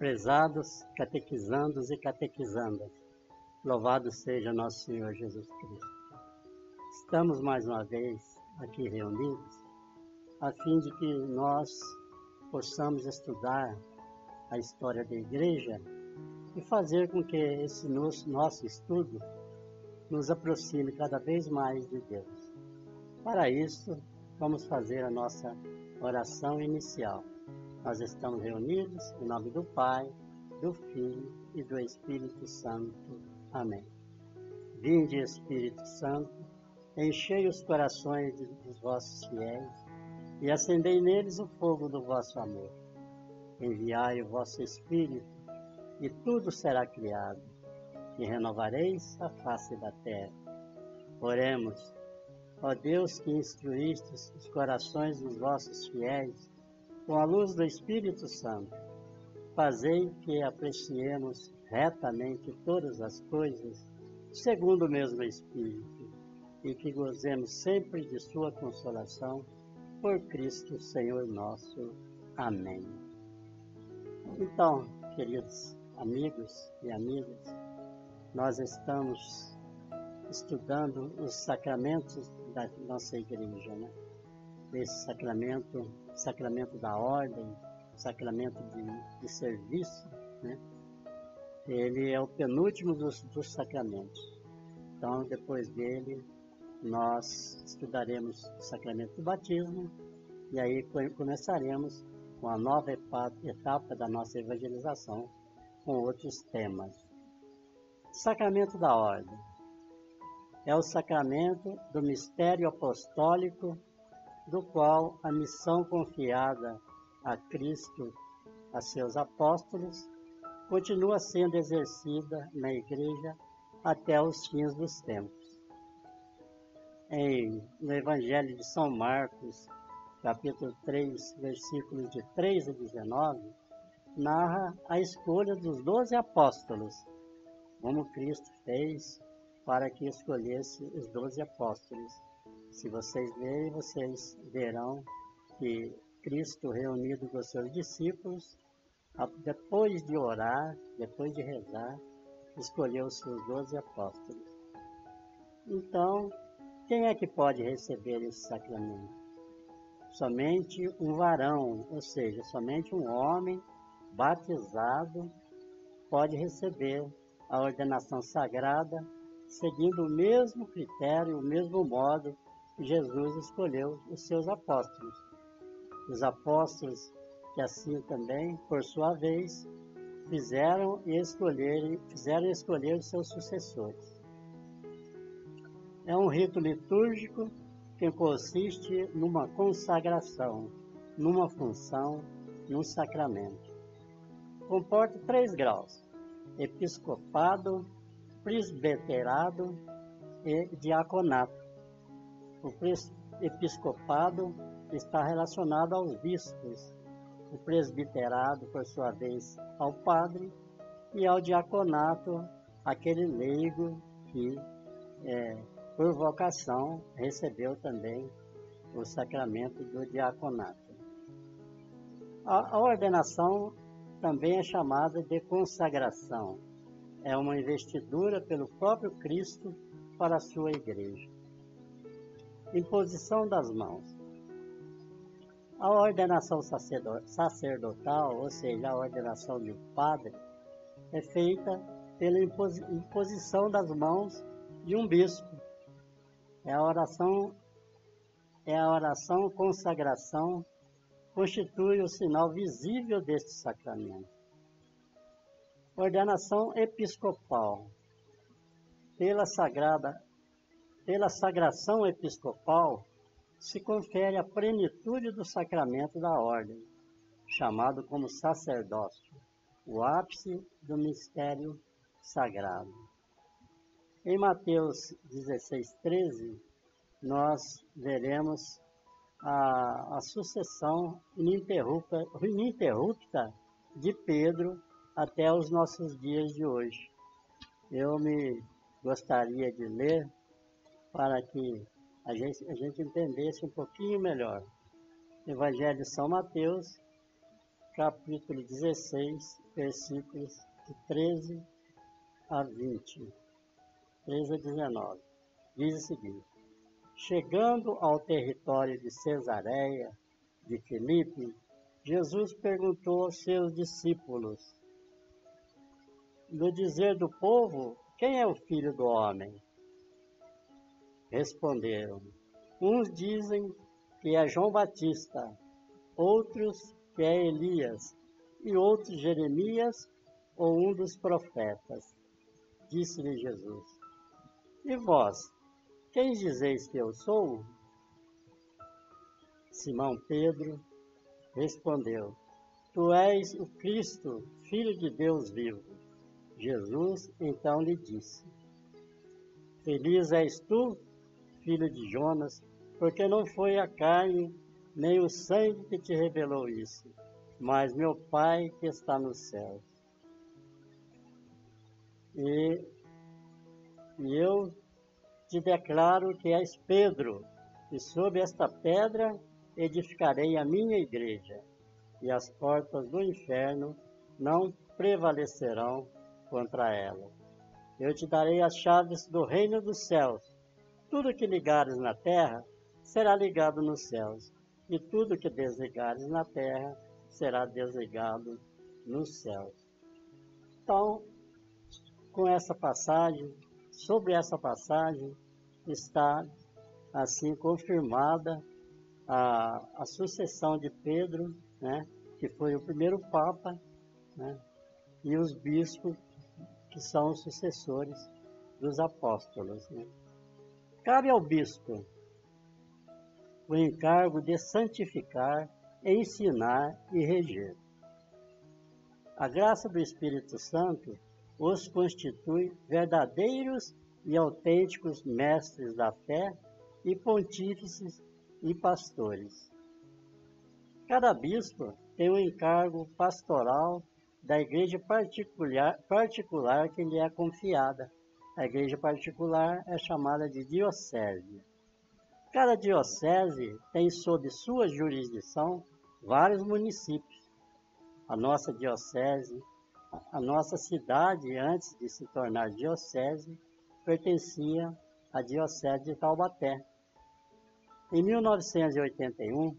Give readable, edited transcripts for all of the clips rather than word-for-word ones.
Prezados catequizandos e catequizandas, louvado seja nosso Senhor Jesus Cristo. Estamos mais uma vez aqui reunidos a fim de que nós possamos estudar a história da Igreja e fazer com que esse nosso estudo nos aproxime cada vez mais de Deus. Para isso, vamos fazer a nossa oração inicial. Nós estamos reunidos em nome do Pai, do Filho e do Espírito Santo. Amém. Vinde, Espírito Santo, enchei os corações dos vossos fiéis e acendei neles o fogo do vosso amor. Enviai o vosso Espírito e tudo será criado, e renovareis a face da terra. Oremos. Ó Deus, que instruístes os corações dos vossos fiéis com a luz do Espírito Santo, fazei que apreciemos retamente todas as coisas, segundo o mesmo Espírito, e que gozemos sempre de sua consolação, por Cristo Senhor nosso. Amém. Então, queridos amigos e amigas, nós estamos estudando os sacramentos da nossa igreja, né? Esse sacramento da ordem, sacramento de serviço, né? Ele é o penúltimo dos sacramentos. Então, depois dele, nós estudaremos o sacramento do batismo e aí começaremos com a nova etapa da nossa evangelização com outros temas. Sacramento da ordem é o sacramento do mistério apostólico, do qual a missão confiada a Cristo, a seus apóstolos, continua sendo exercida na Igreja até os fins dos tempos. No Evangelho de São Marcos, capítulo 3, versículos de 3 a 19, narra a escolha dos 12 apóstolos, como Cristo fez para que escolhesse os 12 apóstolos. Se vocês lerem, vocês verão que Cristo, reunido com os seus discípulos, depois de orar, depois de rezar, escolheu os seus 12 apóstolos. Então, quem é que pode receber esse sacramento? Somente um varão, ou seja, somente um homem batizado pode receber a ordenação sagrada, seguindo o mesmo critério, o mesmo modo que Jesus escolheu os seus apóstolos. Os apóstolos que assim também, por sua vez, fizeram escolher os seus sucessores. É um rito litúrgico que consiste numa consagração, numa função, num sacramento. Comporta 3 graus: episcopado, presbiterado e diaconato. O episcopado está relacionado aos bispos, o presbiterado, por sua vez, ao padre, e ao diaconato, aquele leigo que, por vocação, recebeu também o sacramento do diaconato. A ordenação também é chamada de consagração. É uma investidura pelo próprio Cristo para a sua igreja. Imposição das mãos. A ordenação sacerdotal, ou seja, a ordenação de um padre, é feita pela imposição das mãos de um bispo. É a oração consagração, constitui o sinal visível deste sacramento. Ordenação episcopal. Pela sagração episcopal, se confere a plenitude do sacramento da ordem, chamado como sacerdócio, o ápice do mistério sagrado. Em Mateus 16:13, nós veremos a sucessão ininterrupta de Pedro até os nossos dias de hoje. Eu gostaria de ler para que a gente entendesse um pouquinho melhor. Evangelho de São Mateus, capítulo 16, versículos de 13 a 20, 13 a 19. Diz o seguinte: chegando ao território de Cesareia de Filipe, Jesus perguntou aos seus discípulos: no dizer do povo, quem é o Filho do Homem? Responderam: uns dizem que é João Batista, outros que é Elias, e outros Jeremias ou um dos profetas. Disse-lhe Jesus: e vós, quem dizeis que eu sou? Simão Pedro respondeu: tu és o Cristo, Filho de Deus vivo. Jesus então lhe disse: feliz és tu, filho de Jonas, porque não foi a carne nem o sangue que te revelou isso, mas meu Pai que está no céu. E eu te declaro que és Pedro, e sob esta pedra edificarei a minha igreja, e as portas do inferno não prevalecerão contra ela. Eu te darei as chaves do reino dos céus. Tudo que ligares na terra será ligado nos céus, e tudo que desligares na terra será desligado nos céus. Então, com essa passagem, sobre essa passagem, está assim confirmada a sucessão de Pedro, né, que foi o primeiro Papa, né, e os bispos, que são os sucessores dos apóstolos. Né. Cabe ao bispo o encargo de santificar, ensinar e reger. A graça do Espírito Santo os constitui verdadeiros e autênticos mestres da fé e pontífices e pastores. Cada bispo tem um encargo pastoral da igreja particular que lhe é confiada. A igreja particular é chamada de diocese. Cada diocese tem sob sua jurisdição vários municípios. A nossa diocese, a nossa cidade, antes de se tornar diocese, pertencia à diocese de Taubaté. Em 1981,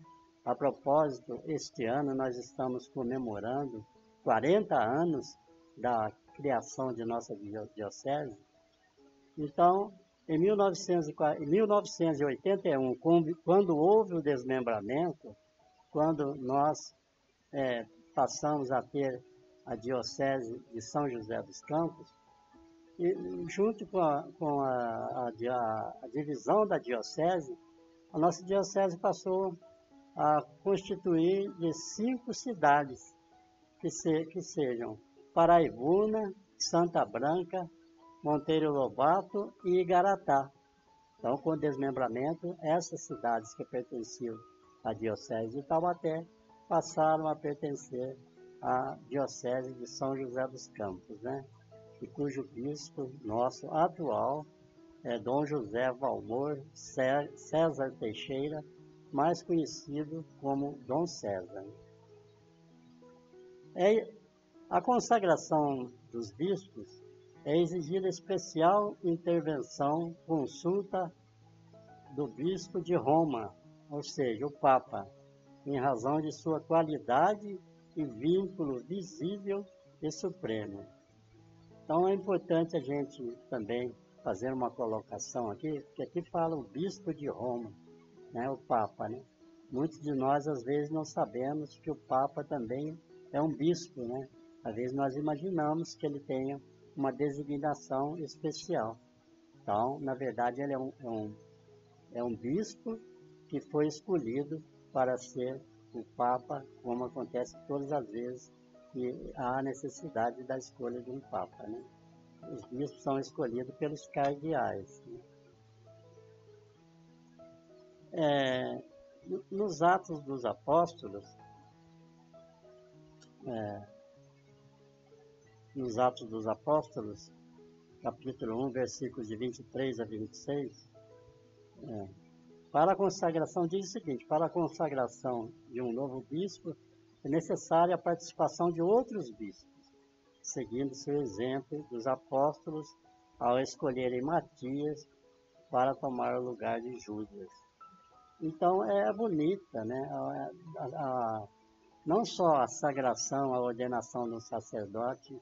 a propósito, este ano nós estamos comemorando 40 anos da criação de nossa diocese. Então, em 1981, quando houve o desmembramento, quando nós passamos a ter a Diocese de São José dos Campos, e junto com a divisão da Diocese, a nossa Diocese passou a constituir de 5 cidades, que sejam Paraibuna, Santa Branca, Monteiro Lobato e Igaratá. Então, com o desmembramento, essas cidades que pertenciam à Diocese de Taubaté passaram a pertencer à Diocese de São José dos Campos, né? E cujo bispo nosso atual é Dom José Valmor César Teixeira, mais conhecido como Dom César. A consagração dos bispos é exigida especial intervenção, consulta do bispo de Roma, ou seja, o Papa, em razão de sua qualidade e vínculo visível e supremo. Então é importante a gente também fazer uma colocação aqui, porque aqui fala o bispo de Roma, né, o Papa, né? Muitos de nós às vezes não sabemos que o Papa também é um bispo, né? Às vezes nós imaginamos que ele tenha uma designação especial. Então, na verdade, ele é um bispo que foi escolhido para ser o Papa, como acontece todas as vezes que há necessidade da escolha de um Papa, né? Os bispos são escolhidos pelos cardeais, né? Nos Atos dos Apóstolos, capítulo 1, versículos de 23 a 26, para a consagração, diz o seguinte: para a consagração de um novo bispo, é necessária a participação de outros bispos. seguindo seu exemplo dos apóstolos ao escolherem Matias para tomar o lugar de Judas. Então é bonita, né? Não só a sagração, a ordenação do sacerdote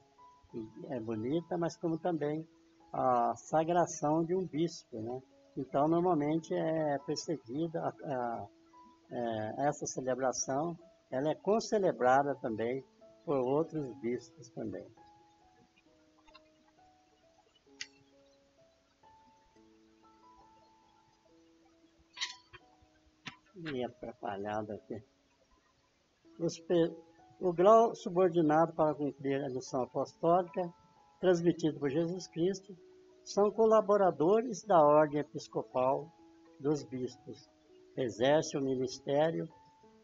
é bonita, mas como também a sagração de um bispo, né? Então normalmente é precedida essa celebração, ela é concelebrada também por outros bispos também. Meio atrapalhado aqui. O grau subordinado para cumprir a missão apostólica, transmitido por Jesus Cristo, são colaboradores da ordem episcopal dos bispos. Exerce o ministério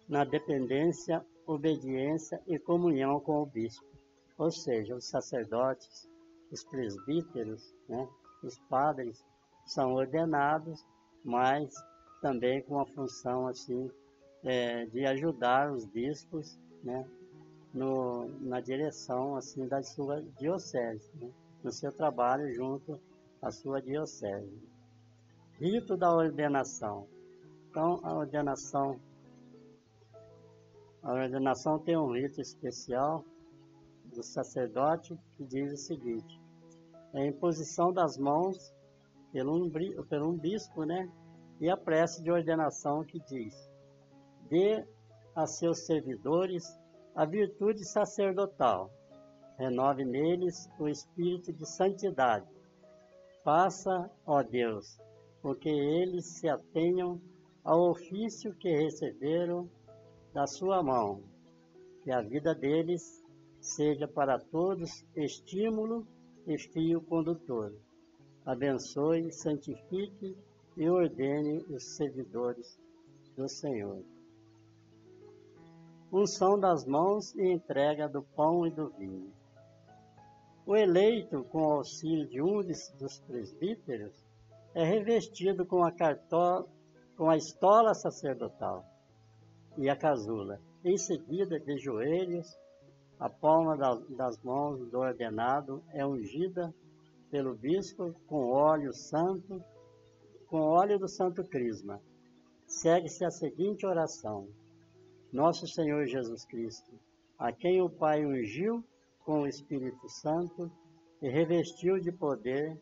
na dependência, obediência e comunhão com o bispo. Ou seja, os sacerdotes, os presbíteros, né, os padres, são ordenados, mas também com a função assim, de ajudar os bispos, né, na direção assim, da sua diocese, né, no seu trabalho junto à sua diocese. Rito da ordenação. Então, a ordenação tem um rito especial do sacerdote que diz o seguinte: é a imposição das mãos pelo um bispo, né, e a prece de ordenação que diz: dê a seus servidores a virtude sacerdotal, renove neles o espírito de santidade. Faça, ó Deus, com que eles se atenham ao ofício que receberam da sua mão, que a vida deles seja para todos estímulo e fio condutor. Abençoe, santifique e ordene os servidores do Senhor. Unção das mãos e entrega do pão e do vinho. O eleito, com o auxílio de um dos presbíteros, é revestido com a estola sacerdotal e a casula. Em seguida, de joelhos, a palma das mãos do ordenado é ungida pelo bispo com óleo do santo crisma. Segue-se a seguinte oração: Nosso Senhor Jesus Cristo, a quem o Pai ungiu com o Espírito Santo e revestiu de poder,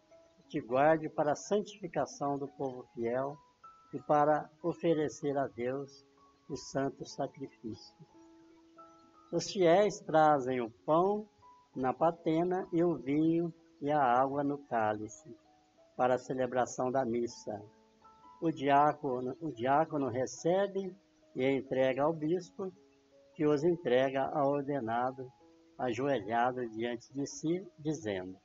te guarde para a santificação do povo fiel e para oferecer a Deus o santo sacrifício. Os fiéis trazem o pão na patena e o vinho e a água no cálice para a celebração da missa. O diácono recebe e entrega ao bispo, que os entrega ao ordenado, ajoelhado diante de si, dizendo: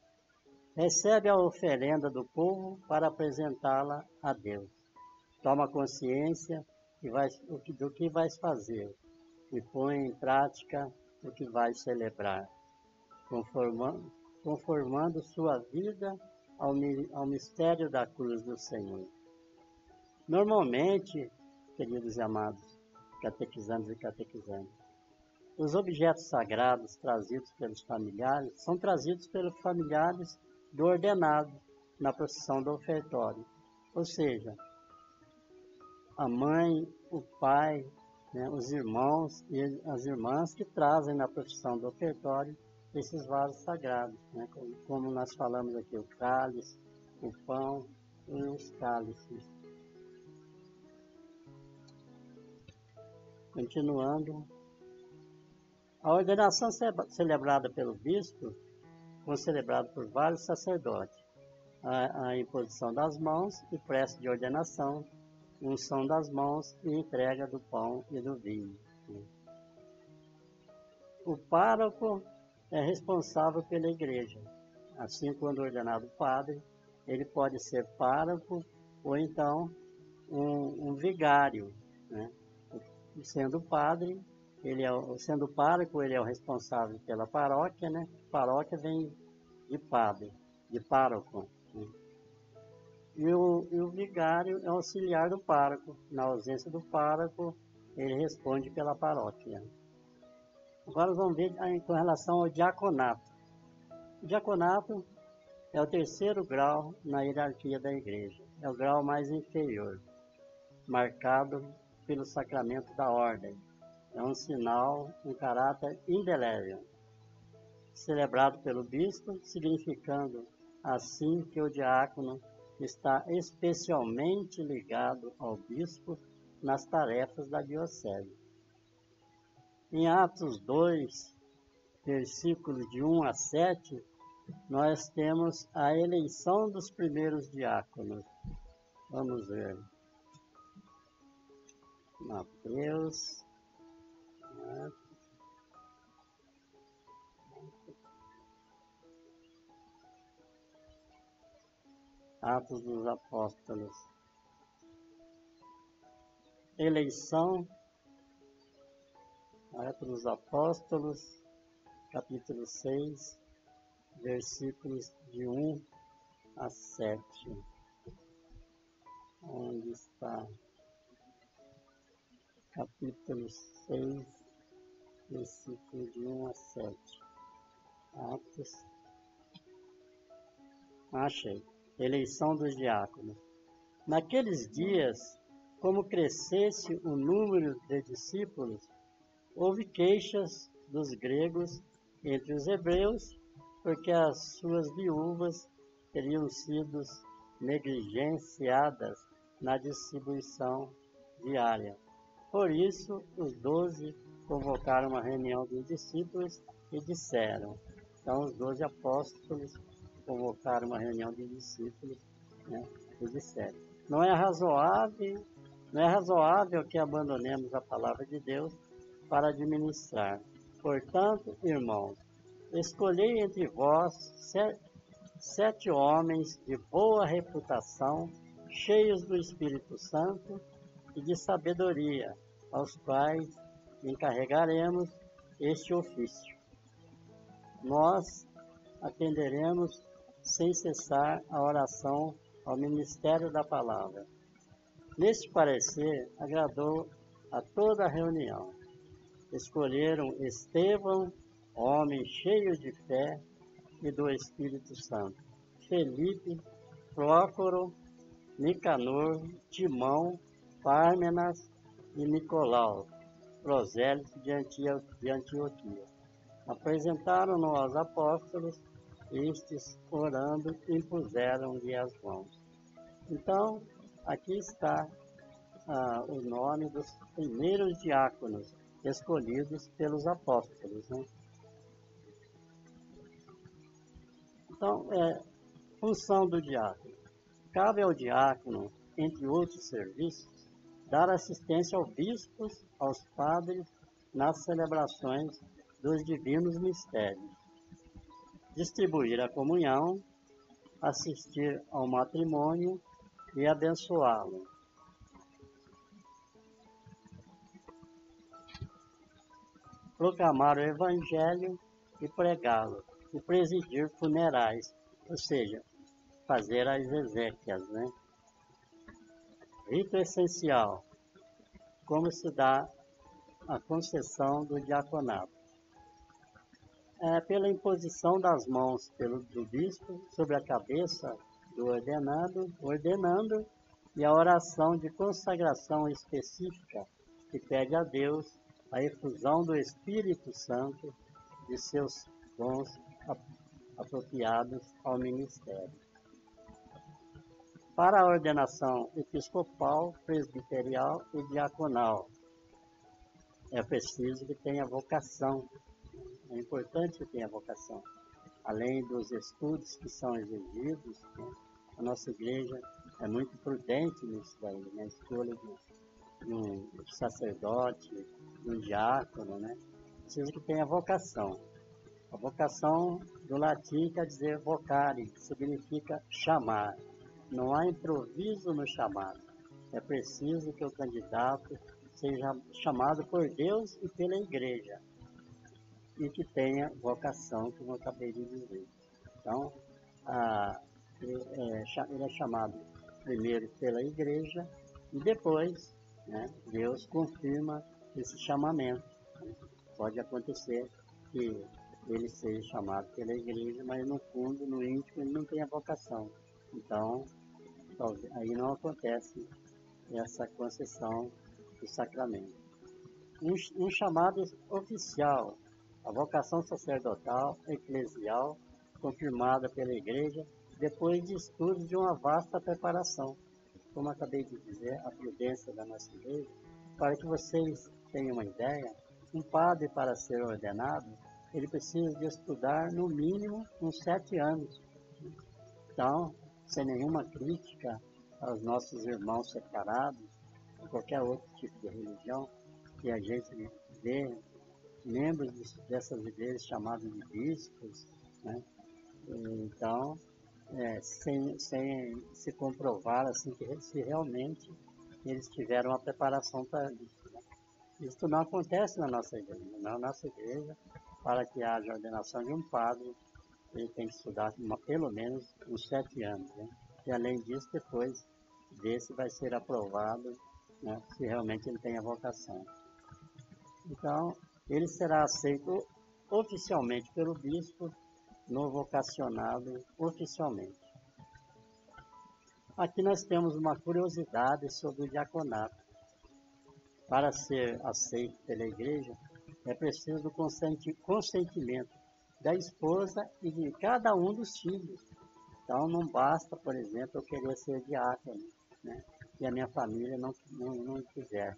recebe a oferenda do povo para apresentá-la a Deus. Toma consciência do que vais fazer e põe em prática o que vais celebrar, conformando sua vida ao mistério da cruz do Senhor. Normalmente, queridos e amados, catequizandos e catequizandas, os objetos sagrados trazidos pelos familiares são trazidos pelos familiares do ordenado na procissão do ofertório. Ou seja, a mãe, o pai, né, os irmãos e as irmãs que trazem na procissão do ofertório esses vasos sagrados, né, como nós falamos aqui, o cálice, o pão e os cálices. Continuando, a ordenação celebrada pelo bispo foi celebrada por vários sacerdotes. A imposição das mãos e prece de ordenação, unção das mãos e entrega do pão e do vinho. O pároco é responsável pela igreja. Assim, quando ordenado padre, ele pode ser pároco ou então um vigário, né? Sendo padre, sendo pároco, ele é o responsável pela paróquia, né? Paróquia vem de padre, de pároco, né? E o vigário é auxiliar do pároco. Na ausência do pároco, ele responde pela paróquia. Agora vamos ver com relação ao diaconato. O diaconato é o terceiro grau na hierarquia da igreja. É o grau mais inferior, marcado pelo sacramento da ordem. É um sinal, um caráter indelével, celebrado pelo bispo, significando assim que o diácono está especialmente ligado ao bispo nas tarefas da diocese. Em Atos 2, versículos de 1 a 7, nós temos a eleição dos primeiros diáconos. Vamos ver. Mateus. Atos dos Apóstolos. Eleição. Atos dos Apóstolos, capítulo 6, versículos de 1 a 7. Onde está? Capítulo 6, versículos de 1 a 7. Atos. Achei. Eleição dos diáconos. Naqueles dias, como crescesse o número de discípulos, houve queixas dos gregos entre os hebreus, porque as suas viúvas teriam sido negligenciadas na distribuição diária. Por isso, os 12 convocaram uma reunião dos discípulos e disseram. Então, os 12 apóstolos convocaram uma reunião de discípulos, né, e disseram: não é razoável que abandonemos a palavra de Deus para administrar. Portanto, irmãos, escolhei entre vós 7 homens de boa reputação, cheios do Espírito Santo e de sabedoria, aos quais encarregaremos este ofício. Nós atenderemos sem cessar a oração ao ministério da palavra. Neste parecer, agradou a toda a reunião. Escolheram Estevão, homem cheio de fé e do Espírito Santo, Felipe, Prócoro, Nicanor, Timão, Pármenas e Nicolau, prosélito de Antioquia. Apresentaram-no aos apóstolos, estes, orando, impuseram-lhe as mãos. Então, aqui está o nome dos primeiros diáconos escolhidos pelos apóstolos, né? Então, função do diácono. Cabe ao diácono, entre outros serviços, dar assistência aos bispos, aos padres, nas celebrações dos divinos mistérios, distribuir a comunhão, assistir ao matrimônio e abençoá-lo. Proclamar o Evangelho e pregá-lo, e presidir funerais, ou seja, fazer as exéquias, né? Rito essencial, como se dá a concessão do diaconato. Pela imposição das mãos do bispo sobre a cabeça do ordenando, e a oração de consagração específica que pede a Deus a efusão do Espírito Santo de seus dons apropriados ao ministério. Para a ordenação episcopal, presbiterial e diaconal, é preciso que tenha vocação. É importante que tenha vocação. Além dos estudos que são exigidos, né, a nossa igreja é muito prudente nisso daí, na escolha de um sacerdote, de um diácono, né? Precisa que tenha vocação. A vocação do latim quer dizer vocare, que significa chamar. Não há improviso no chamado. É preciso que o candidato seja chamado por Deus e pela igreja, e que tenha vocação, como eu acabei de dizer. Então, ele é chamado primeiro pela igreja e depois, né, Deus confirma esse chamamento. Pode acontecer que ele seja chamado pela igreja, mas no fundo, no íntimo, ele não tem a vocação. Então, aí não acontece essa concessão do sacramento. Um chamado oficial, a vocação sacerdotal, eclesial, confirmada pela igreja, depois de estudos de uma vasta preparação. Como acabei de dizer, a prudência da nossa igreja, para que vocês tenham uma ideia, um padre para ser ordenado, ele precisa de estudar no mínimo uns 7 anos. Então, sem nenhuma crítica aos nossos irmãos separados, qualquer outro tipo de religião, que a gente vê membros dessas igrejas chamados de bispos, né? Então, sem se comprovar assim, que se realmente eles tiveram a preparação para isso. Né? Isso não acontece na nossa igreja. Na nossa igreja, para que haja a ordenação de um padre, ele tem que estudar pelo menos uns 7 anos. Né? E além disso, depois desse vai ser aprovado, né, se realmente ele tem a vocação. Então, ele será aceito oficialmente pelo bispo, no vocacionado oficialmente. Aqui nós temos uma curiosidade sobre o diaconato. Para ser aceito pela igreja, é preciso do consentimento da esposa e de cada um dos filhos. Então, não basta, por exemplo, eu querer ser diácono, né, e a minha família não quiser.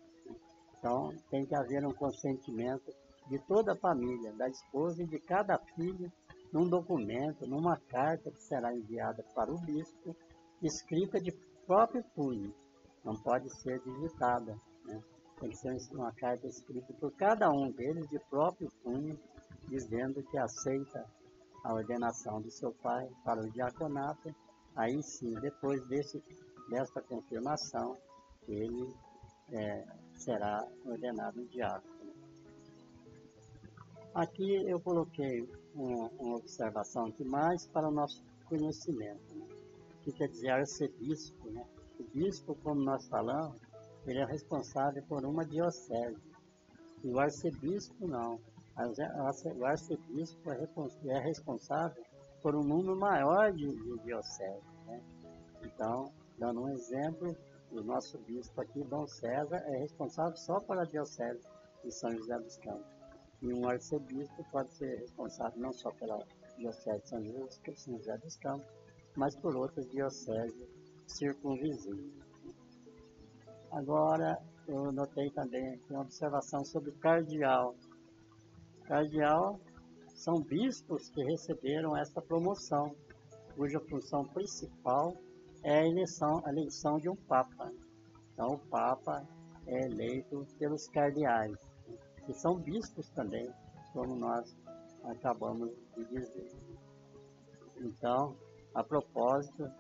Então, tem que haver um consentimento de toda a família, da esposa e de cada filho, num documento, numa carta que será enviada para o bispo, escrita de próprio punho, não pode ser digitada. Né? Tem que ser uma carta escrita por cada um deles de próprio punho, dizendo que aceita a ordenação do seu pai para o diaconato. Aí sim, depois desta confirmação, ele será ordenado diácono. Aqui eu coloquei uma observação aqui mais para o nosso conhecimento, né? Que quer dizer arcebispo. Né? O bispo, como nós falamos, ele é responsável por uma diocese, e o arcebispo não. O arcebispo é responsável por um número maior de dioceses. Né? Então, dando um exemplo, o nosso bispo aqui, Dom César, é responsável só pela diocese de São José dos Campos. E um arcebispo pode ser responsável não só pela diocese de São José dos Campos, mas por outras dioceses circunvizinhas. Agora, eu notei também aqui uma observação sobre o cardeal. Cardeal são bispos que receberam essa promoção, cuja função principal é a eleição de um papa. Então, o papa é eleito pelos cardeais, que são bispos também, como nós acabamos de dizer. Então, a propósito,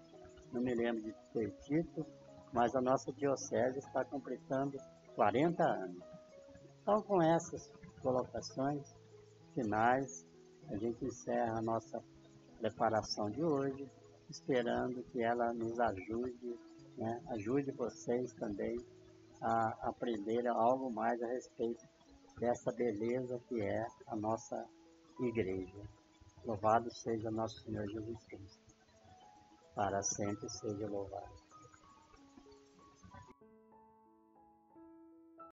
não me lembro de ter dito, mas a nossa diocese está completando 40 anos. Então, com essas colocações finais, a gente encerra a nossa preparação de hoje, esperando que ela nos ajude, né? Ajude vocês também a aprender algo mais a respeito dessa beleza que é a nossa igreja. Louvado seja nosso Senhor Jesus Cristo. Para sempre seja louvado.